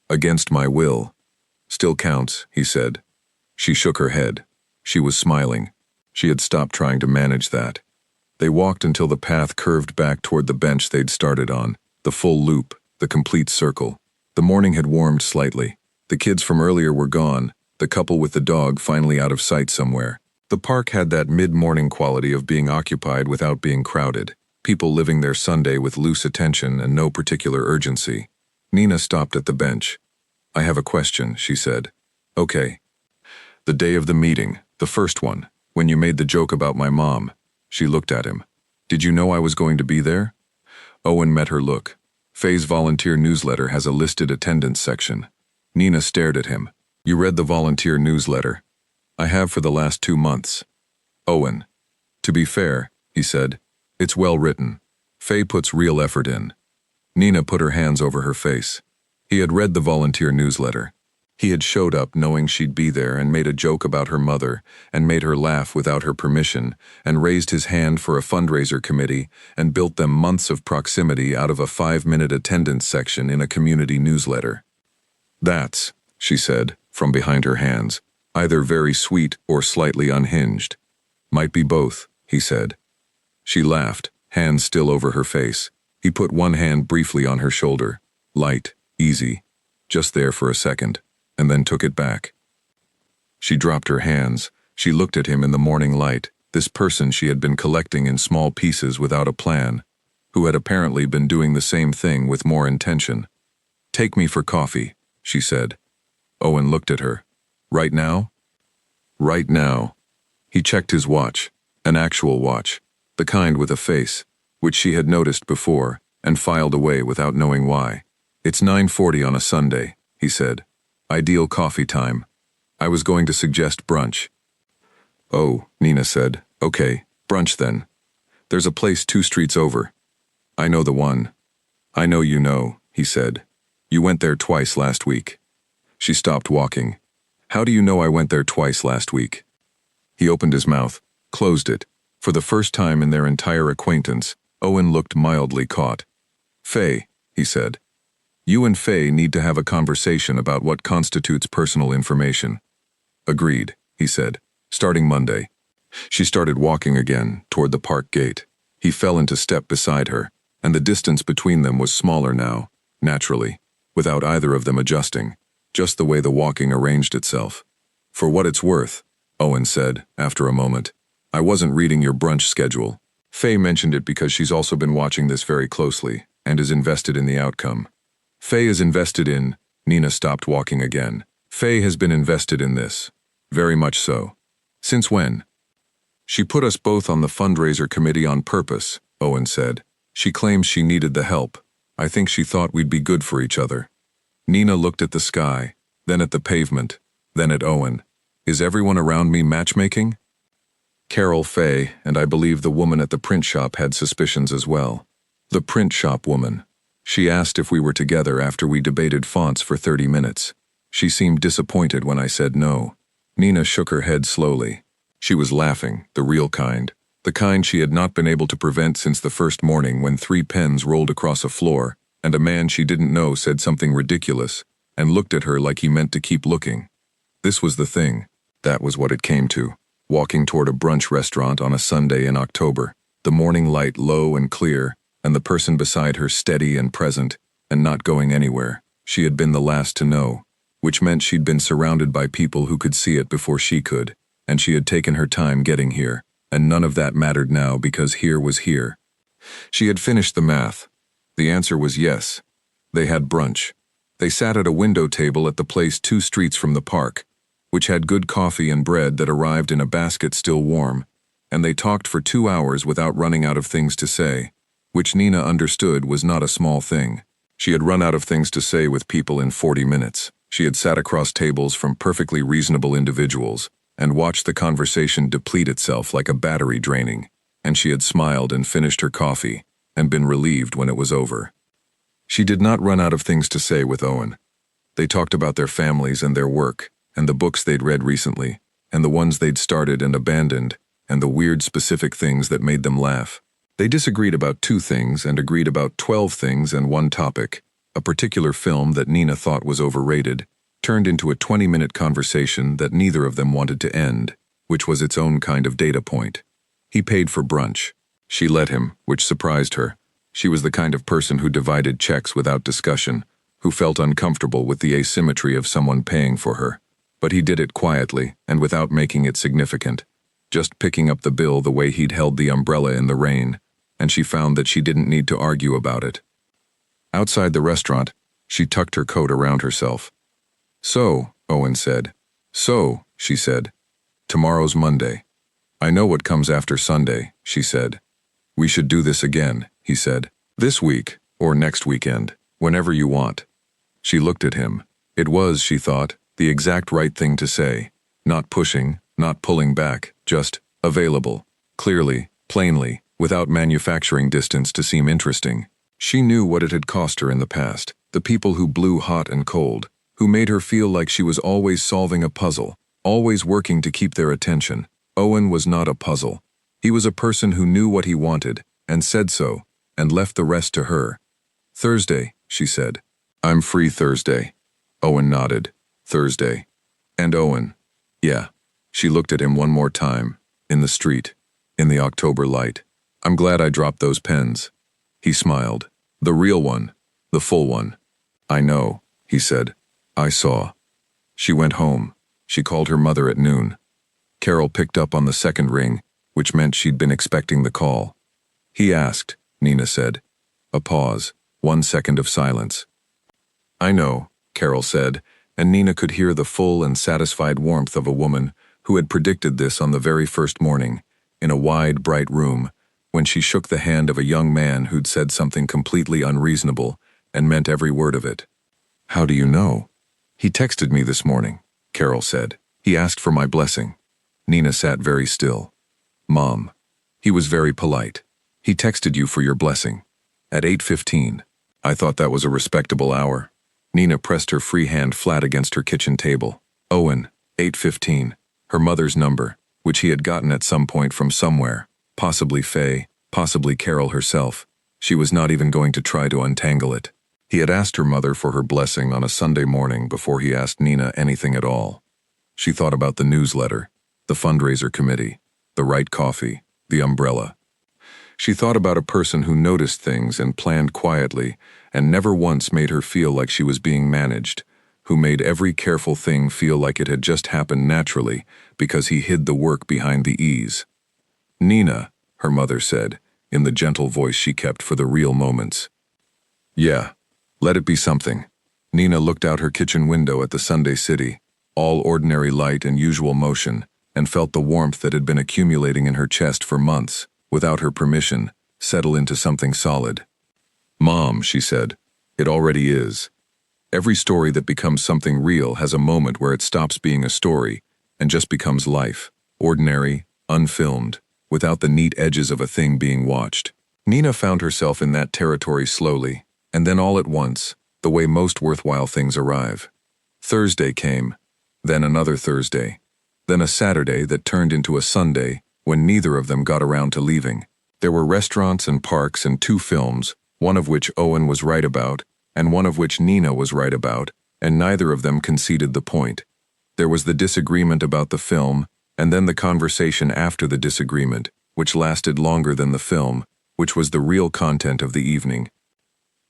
Against my will." "Still counts," he said. She shook her head. She was smiling. She had stopped trying to manage that. They walked until the path curved back toward the bench they'd started on, the full loop, the complete circle. The morning had warmed slightly. The kids from earlier were gone, the couple with the dog finally out of sight somewhere. The park had that mid-morning quality of being occupied without being crowded, people living their Sunday with loose attention and no particular urgency. Nina stopped at the bench. "I have a question," she said. "Okay." "The day of the meeting, the first one, when you made the joke about my mom." She looked at him. "Did you know I was going to be there?" Owen met her look. Faye's volunteer newsletter has a listed attendance section. Nina stared at him. "You read the volunteer newsletter?" "I have for the last 2 months." "Owen." "To be fair," he said, "it's well written. Faye puts real effort in." Nina put her hands over her face. He had read the volunteer newsletter. He had showed up knowing she'd be there and made a joke about her mother and made her laugh without her permission and raised his hand for a fundraiser committee and built them months of proximity out of a 5-minute attendance section in a community newsletter. "That's," she said, from behind her hands, "either very sweet or slightly unhinged." "Might be both," he said. She laughed, hands still over her face. He put one hand briefly on her shoulder. Light, easy, just there for a second, and then took it back. She dropped her hands. She looked at him in the morning light, this person she had been collecting in small pieces without a plan, who had apparently been doing the same thing with more intention. "Take me for coffee," she said. Owen looked at her. "Right now?" "Right now." He checked his watch, an actual watch, the kind with a face, which she had noticed before, and filed away without knowing why. "It's 9:40 on a Sunday," he said. "Ideal coffee time. I was going to suggest brunch." "Oh," Nina said. "Okay, brunch then. There's a place 2 streets over." "I know the one." "I know you know," he said. "You went there twice last week." She stopped walking. "How do you know I went there twice last week?" He opened his mouth, closed it. For the first time in their entire acquaintance, Owen looked mildly caught. "Faye," he said. "You and Faye need to have a conversation about what constitutes personal information." "Agreed," he said, "starting Monday." She started walking again, toward the park gate. He fell into step beside her, and the distance between them was smaller now, naturally, without either of them adjusting, just the way the walking arranged itself. "For what it's worth," Owen said, after a moment, "I wasn't reading your brunch schedule. Faye mentioned it because she's also been watching this very closely, and is invested in the outcome." "Faye is invested in..." Nina stopped walking again. "Faye has been invested in this. Very much so." "Since when?" "She put us both on the fundraiser committee on purpose," Owen said. "She claims she needed the help. I think she thought we'd be good for each other." Nina looked at the sky, then at the pavement, then at Owen. "Is everyone around me matchmaking?" Carol, Faye, and I believe the woman at the print shop had suspicions as well. The print shop woman. She asked if we were together after we debated fonts for 30 minutes. She seemed disappointed when I said no. Nina shook her head slowly. She was laughing, the real kind. The kind she had not been able to prevent since the first morning when 3 pens rolled across a floor, and a man she didn't know said something ridiculous, and looked at her like he meant to keep looking. This was the thing. That was what it came to. Walking toward a brunch restaurant on a Sunday in October, the morning light low and clear, and the person beside her steady and present, and not going anywhere. She had been the last to know, which meant she'd been surrounded by people who could see it before she could, and she had taken her time getting here, and none of that mattered now because here was here. She had finished the math. The answer was yes. They had brunch. They sat at a window table at the place 2 streets from the park, which had good coffee and bread that arrived in a basket still warm, and they talked for 2 hours without running out of things to say, which Nina understood was not a small thing. She had run out of things to say with people in 40 minutes. She had sat across tables from perfectly reasonable individuals and watched the conversation deplete itself like a battery draining, and she had smiled and finished her coffee and been relieved when it was over. She did not run out of things to say with Owen. They talked about their families and their work, and the books they'd read recently, and the ones they'd started and abandoned, and the weird specific things that made them laugh. They disagreed about 2 things and agreed about 12 things and one topic. A particular film that Nina thought was overrated turned into a 20-minute conversation that neither of them wanted to end, which was its own kind of data point. He paid for brunch. She let him, which surprised her. She was the kind of person who divided checks without discussion, who felt uncomfortable with the asymmetry of someone paying for her. But he did it quietly and without making it significant, just picking up the bill the way he'd held the umbrella in the rain, and she found that she didn't need to argue about it. Outside the restaurant, she tucked her coat around herself. "So," Owen said. "So," she said. "Tomorrow's Monday." "I know what comes after Sunday," she said. "We should do this again," he said. "This week, or next weekend, whenever you want." She looked at him. It was, she thought, the exact right thing to say. Not pushing, not pulling back, just available. Clearly, plainly, without manufacturing distance to seem interesting. She knew what it had cost her in the past, the people who blew hot and cold, who made her feel like she was always solving a puzzle, always working to keep their attention. Owen was not a puzzle. He was a person who knew what he wanted, and said so, and left the rest to her. "Thursday," she said. "I'm free Thursday." Owen nodded. "Thursday." And Owen. "Yeah." She looked at him one more time, in the street, in the October light. "I'm glad I dropped those pens." He smiled. "The real one, the full one." "I know," he said. "I saw." She went home. She called her mother at noon. Carol picked up on the second ring, which meant she'd been expecting the call. "He asked," Nina said. A pause, 1 second of silence. "I know," Carol said, and Nina could hear the full and satisfied warmth of a woman who had predicted this on the very first morning, in a wide, bright room, when she shook the hand of a young man who'd said something completely unreasonable and meant every word of it. "How do you know?" "He texted me this morning," Carol said. "He asked for my blessing." Nina sat very still. "Mom." "He was very polite. He texted you for your blessing. At 8:15. I thought that was a respectable hour." Nina pressed her free hand flat against her kitchen table. Owen, 8:15. Her mother's number, which he had gotten at some point from somewhere. Possibly Faye, possibly Carol herself. She was not even going to try to untangle it. He had asked her mother for her blessing on a Sunday morning before he asked Nina anything at all. She thought about the newsletter, the fundraiser committee, the right coffee, the umbrella. She thought about a person who noticed things and planned quietly and never once made her feel like she was being managed, who made every careful thing feel like it had just happened naturally because he hid the work behind the ease. "Nina," her mother said, in the gentle voice she kept for the real moments. "Yeah, let it be something." Nina looked out her kitchen window at the Sunday city, all ordinary light and usual motion, and felt the warmth that had been accumulating in her chest for months, without her permission, settle into something solid. "Mom," she said, "it already is. Every story that becomes something real has a moment where it stops being a story and just becomes life, ordinary, unfilmed, without the neat edges of a thing being watched." Nina found herself in that territory slowly, and then all at once, the way most worthwhile things arrive. Thursday came, then another Thursday, then a Saturday that turned into a Sunday when neither of them got around to leaving. There were restaurants and parks and 2 films, one of which Owen was right about, and one of which Nina was right about, and neither of them conceded the point. There was the disagreement about the film, and then the conversation after the disagreement, which lasted longer than the film, which was the real content of the evening.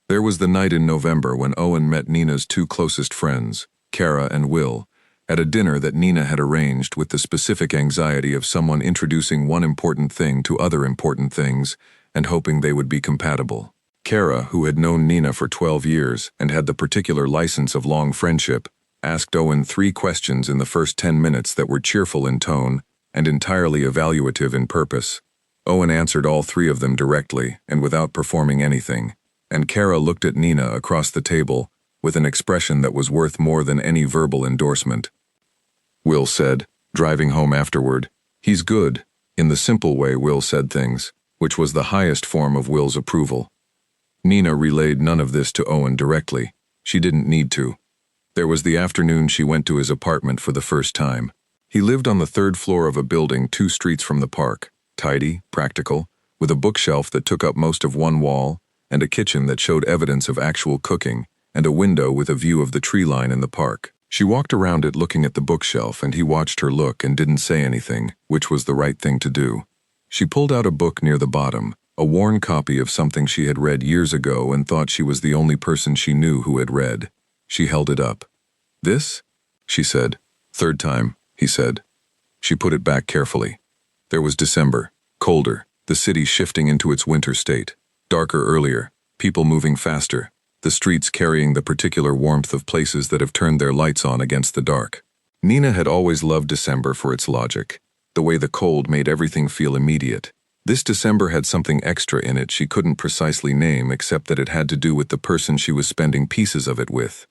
There was the night in November when Owen met Nina's two closest friends, Kara and Will, at a dinner that Nina had arranged with the specific anxiety of someone introducing one important thing to other important things and hoping they would be compatible. Kara, who had known Nina for 12 years and had the particular license of long friendship, asked Owen 3 questions in the first 10 minutes that were cheerful in tone and entirely evaluative in purpose. Owen answered all 3 of them directly and without performing anything, and Kara looked at Nina across the table with an expression that was worth more than any verbal endorsement. Will said, driving home afterward, "He's good," in the simple way Will said things, which was the highest form of Will's approval. Nina relayed none of this to Owen directly. She didn't need to. There was the afternoon she went to his apartment for the first time. He lived on the 3rd floor of a building 2 streets from the park, tidy, practical, with a bookshelf that took up most of one wall, and a kitchen that showed evidence of actual cooking, and a window with a view of the tree line in the park. She walked around it looking at the bookshelf, and he watched her look and didn't say anything, which was the right thing to do. She pulled out a book near the bottom, a worn copy of something she had read years ago and thought she was the only person she knew who had read. She held it up. "This?" she said. "3rd time," he said. She put it back carefully. There was December, colder, the city shifting into its winter state, darker earlier, people moving faster, the streets carrying the particular warmth of places that have turned their lights on against the dark. Nina had always loved December for its logic, the way the cold made everything feel immediate. This December had something extra in it she couldn't precisely name except that it had to do with the person she was spending pieces of it with.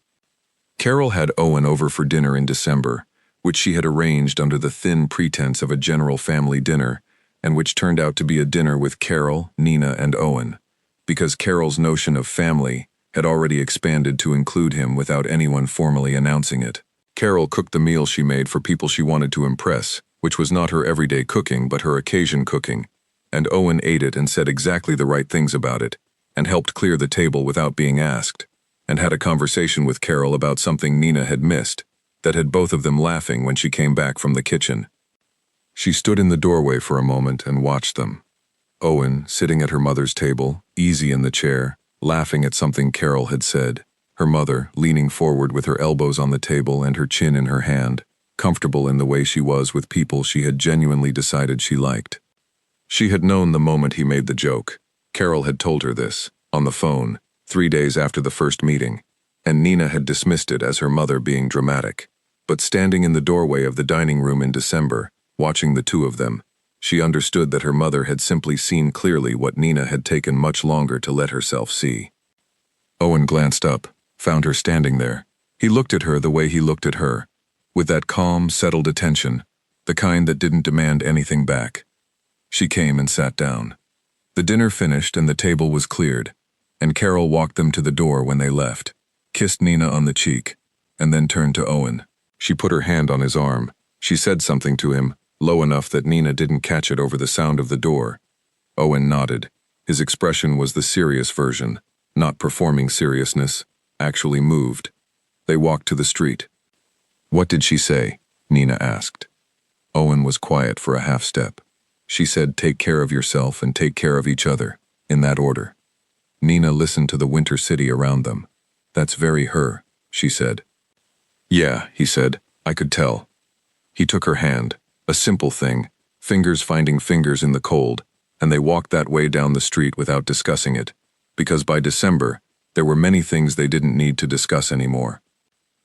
Carol had Owen over for dinner in December, which she had arranged under the thin pretense of a general family dinner, and which turned out to be a dinner with Carol, Nina, and Owen, because Carol's notion of family had already expanded to include him without anyone formally announcing it. Carol cooked the meal she made for people she wanted to impress, which was not her everyday cooking but her occasion cooking, and Owen ate it and said exactly the right things about it, and helped clear the table without being asked, and had a conversation with Carol about something Nina had missed, that had both of them laughing when she came back from the kitchen. She stood in the doorway for a moment and watched them. Owen, sitting at her mother's table, easy in the chair, laughing at something Carol had said, her mother leaning forward with her elbows on the table and her chin in her hand, comfortable in the way she was with people she had genuinely decided she liked. She had known the moment he made the joke. Carol had told her this, on the phone, 3 days after the first meeting, and Nina had dismissed it as her mother being dramatic. But standing in the doorway of the dining room in December, watching the 2 of them, she understood that her mother had simply seen clearly what Nina had taken much longer to let herself see. Owen glanced up, found her standing there. He looked at her the way he looked at her, with that calm, settled attention, the kind that didn't demand anything back. She came and sat down. The dinner finished and the table was cleared, and Carol walked them to the door when they left, kissed Nina on the cheek, and then turned to Owen. She put her hand on his arm. She said something to him, low enough that Nina didn't catch it over the sound of the door. Owen nodded. His expression was the serious version, not performing seriousness, actually moved. They walked to the street. "What did she say?" Nina asked. Owen was quiet for a half step. "She said, take care of yourself and take care of each other, in that order." Nina listened to the winter city around them. "That's very her," she said. "Yeah," he said. "I could tell." He took her hand, a simple thing, fingers finding fingers in the cold, and they walked that way down the street without discussing it, because by December, there were many things they didn't need to discuss anymore.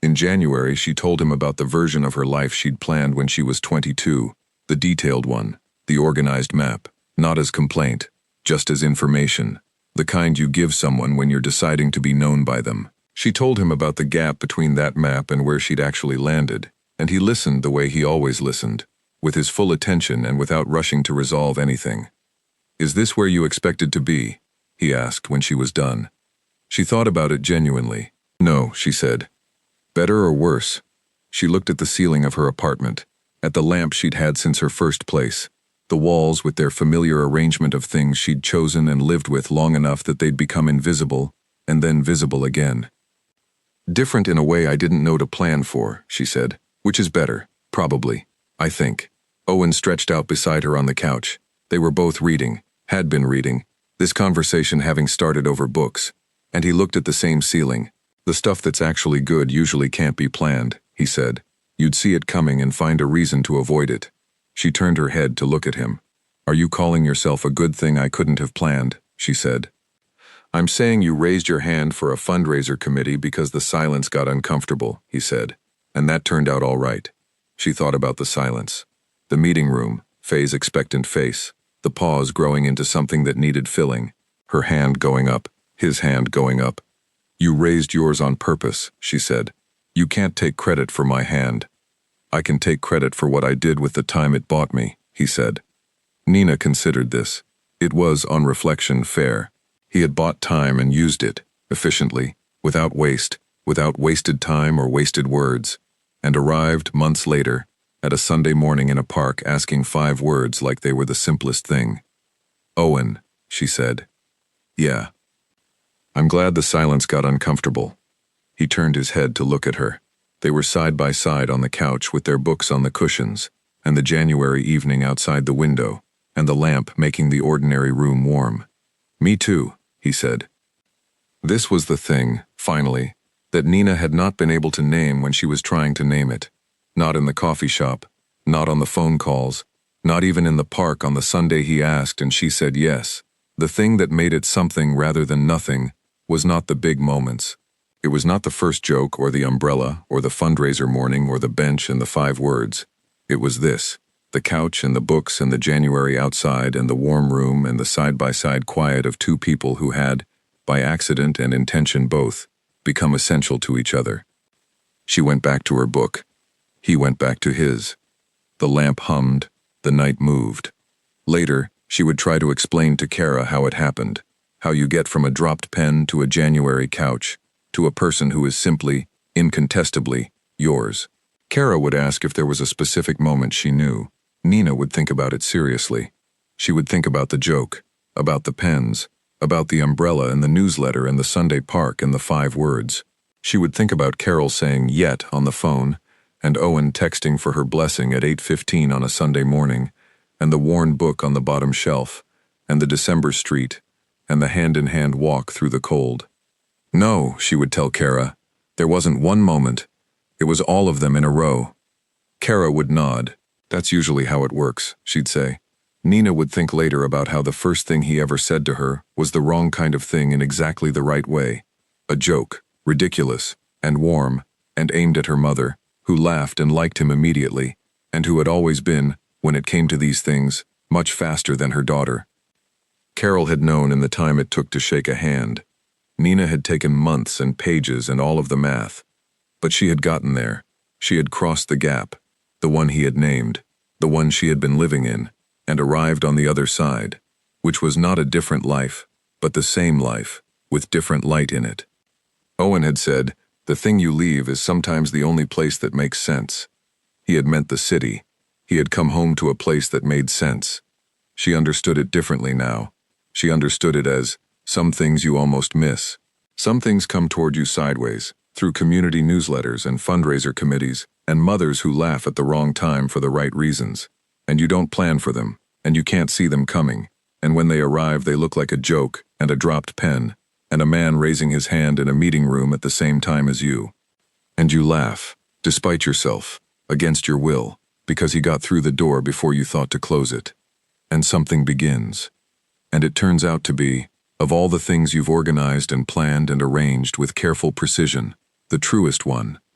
In January, she told him about the version of her life she'd planned when she was 22, the detailed one, the organized map, not as complaint, just as information, the kind you give someone when you're deciding to be known by them. She told him about the gap between that map and where she'd actually landed, and he listened the way he always listened, with his full attention and without rushing to resolve anything. "Is this where you expected to be?" he asked when she was done. She thought about it genuinely. "No," she said. "Better or worse?" She looked at the ceiling of her apartment, at the lamp she'd had since her first place, the walls with their familiar arrangement of things she'd chosen and lived with long enough that they'd become invisible, and then visible again. "Different in a way I didn't know to plan for," she said. "Which is better, probably, I think." Owen stretched out beside her on the couch. They were both reading, had been reading, This conversation having started over books, and he looked at the same ceiling. The stuff that's actually good usually can't be planned, he said. You'd see it coming and find a reason to avoid it. She turned her head to look at him. Are you calling yourself a good thing I couldn't have planned? She said. I'm saying you raised your hand for a fundraiser committee because the silence got uncomfortable, he said. And that turned out all right. She thought about the silence. The meeting room, Faye's expectant face, the pause growing into something that needed filling, her hand going up, his hand going up. You raised yours on purpose, she said. You can't take credit for my hand. I can take credit for what I did with the time it bought me, he said. Nina considered this. It was, on reflection, fair. He had bought time and used it, efficiently, without waste, without wasted time or wasted words, and arrived, months later, at a Sunday morning in a park asking 5 words like they were the simplest thing. Owen, she said. Yeah. I'm glad the silence got uncomfortable. He turned his head to look at her. They were side by side on the couch with their books on the cushions, and the January evening outside the window, and the lamp making the ordinary room warm. Me too, he said. This was the thing, finally, that Nina had not been able to name when she was trying to name it. Not in the coffee shop, not on the phone calls, not even in the park on the Sunday he asked and she said yes. The thing that made it something rather than nothing was not the big moments. It was not the first joke or the umbrella or the fundraiser morning or the bench and the 5 words. It was this, the couch and the books and the January outside and the warm room and the side-by-side quiet of 2 people who had, by accident and intention both, become essential to each other. She went back to her book. He went back to his. The lamp hummed, the night moved. Later, she would try to explain to Kara how it happened, how you get from a dropped pen to a January couch, to a person who is simply, incontestably, yours. Kara would ask if there was a specific moment she knew. Nina would think about it seriously. She would think about the joke, about the pens, about the umbrella and the newsletter and the Sunday park and the 5 words. She would think about Carol saying "yet" on the phone, and Owen texting for her blessing at 8:15 on a Sunday morning, and the worn book on the bottom shelf, and the December street, and the hand-in-hand walk through the cold. No, she would tell Kara, there wasn't one moment. It was all of them in a row. Kara would nod. That's usually how it works, she'd say. Nina would think later about how the first thing he ever said to her was the wrong kind of thing in exactly the right way. A joke, ridiculous, and warm, and aimed at her mother, who laughed and liked him immediately, and who had always been, when it came to these things, much faster than her daughter. Carol had known in the time it took to shake a hand. Nina had taken months and pages and all of the math. But she had gotten there. She had crossed the gap, the one he had named, the one she had been living in, and arrived on the other side, which was not a different life, but the same life, with different light in it. Owen had said, the thing you leave is sometimes the only place that makes sense. He had meant the city. He had come home to a place that made sense. She understood it differently now. She understood it as, some things you almost miss. Some things come toward you sideways, through community newsletters and fundraiser committees, and mothers who laugh at the wrong time for the right reasons. And you don't plan for them, and you can't see them coming, and when they arrive they look like a joke and a dropped pen, and a man raising his hand in a meeting room at the same time as you. And you laugh, despite yourself, against your will, because he got through the door before you thought to close it. And something begins. And it turns out to be, of all the things you've organized and planned and arranged with careful precision, the truest one.